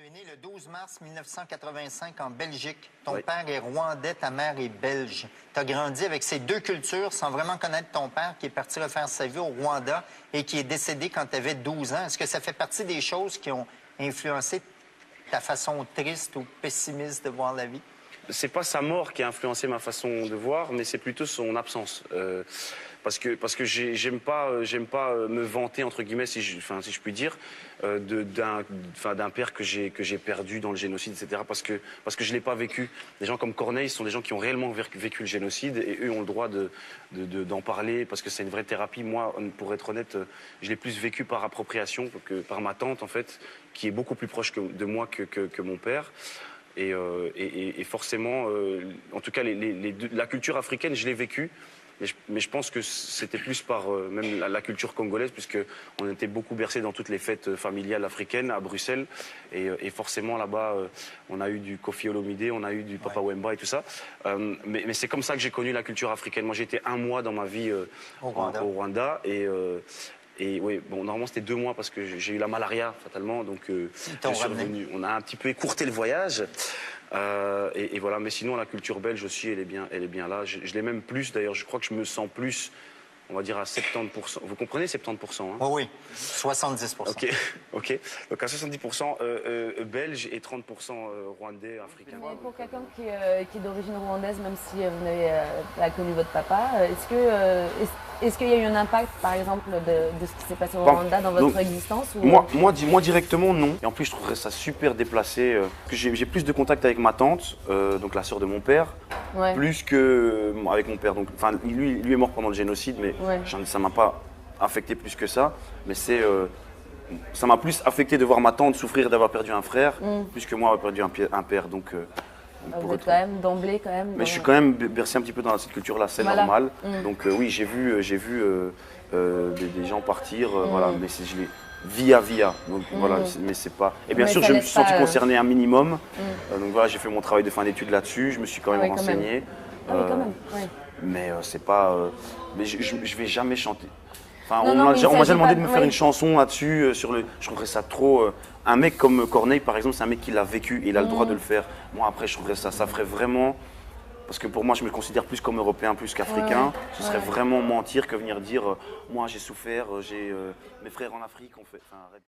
es né le 12 mars 1985 en Belgique. Ton Oui. père est rwandais, ta mère est belge. Tu as grandi avec ces deux cultures sans vraiment connaître ton père qui est parti refaire sa vie au Rwanda et qui est décédé quand tu avais 12 ans. Est-ce que ça fait partie des choses qui ont influencé ta façon triste ou pessimiste de voir la vie? C'est pas sa mort qui a influencé ma façon de voir, mais c'est plutôt son absence. Parce que j'aime pas me vanter entre guillemets si je puis dire d'un père que j'ai perdu dans le génocide, etc. Parce que je l'ai pas vécu. Des gens comme Corneille sont des gens qui ont réellement vécu le génocide et eux ont le droit d'en parler parce que c'est une vraie thérapie. Moi, pour être honnête, je l'ai plus vécu par appropriation que par ma tante en fait, qui est beaucoup plus proche de moi que mon père. Et forcément, en tout cas, la culture africaine, je l'ai vécue. Mais je pense que c'était plus par même la culture congolaise, puisqu'on était beaucoup bercé dans toutes les fêtes familiales africaines à Bruxelles. Et forcément, là-bas, on a eu du Koffi Olomide, on a eu du Papa Wemba et tout ça. Mais c'est comme ça que j'ai connu la culture africaine. Moi, j'ai été 1 mois dans ma vie au Rwanda. Et oui, bon, normalement c'était 2 mois parce que j'ai eu la malaria fatalement, donc je suis revenu. On a un petit peu écourté le voyage. Et voilà, mais sinon la culture belge aussi, elle est bien là. Je l'ai même plus d'ailleurs. Je crois que je me sens plus, on va dire à 70%. Vous comprenez 70%, hein? Oh oui, 70%. Ok. Donc à 70% belge et 30% rwandais, africain. Mais pour quelqu'un qui est d'origine rwandaise, même si vous n'avez pas connu votre papa, est-ce qu'il y a eu un impact, par exemple, de ce qui s'est passé au Rwanda dans votre existence ou... Moi directement, non. Et en plus, je trouverais ça super déplacé. Que j'ai plus de contact avec ma tante, donc la sœur de mon père, plus que avec mon père. Donc, lui est mort pendant le génocide, mais ça m'a pas affecté plus que ça. Mais ça m'a plus affecté de voir ma tante souffrir d'avoir perdu un frère, plus que moi avoir perdu un père. Donc, vous êtes quand même d'emblée quand même. Mais je suis quand même bercé un petit peu dans cette culture-là, c'est normal. Donc oui, j'ai vu des gens partir, voilà, mais je l'ai via. Donc voilà, mais c'est pas. Et bien sûr, je me suis senti concerné un minimum. Donc voilà, j'ai fait mon travail de fin d'études là-dessus. Je me suis quand même renseigné. Mais c'est pas. Mais je vais jamais chanter. Enfin, on m'a déjà demandé de me faire une chanson là-dessus. Je trouverais ça trop. Un mec comme Corneille, par exemple, c'est un mec qui l'a vécu et il a le droit de le faire. Moi, après, je trouverais ça ferait vraiment. Parce que pour moi, je me considère plus comme européen, plus qu'africain. Ce serait vraiment mentir que venir dire moi, j'ai souffert, j'ai mes frères en Afrique ont fait. Enfin, arrête.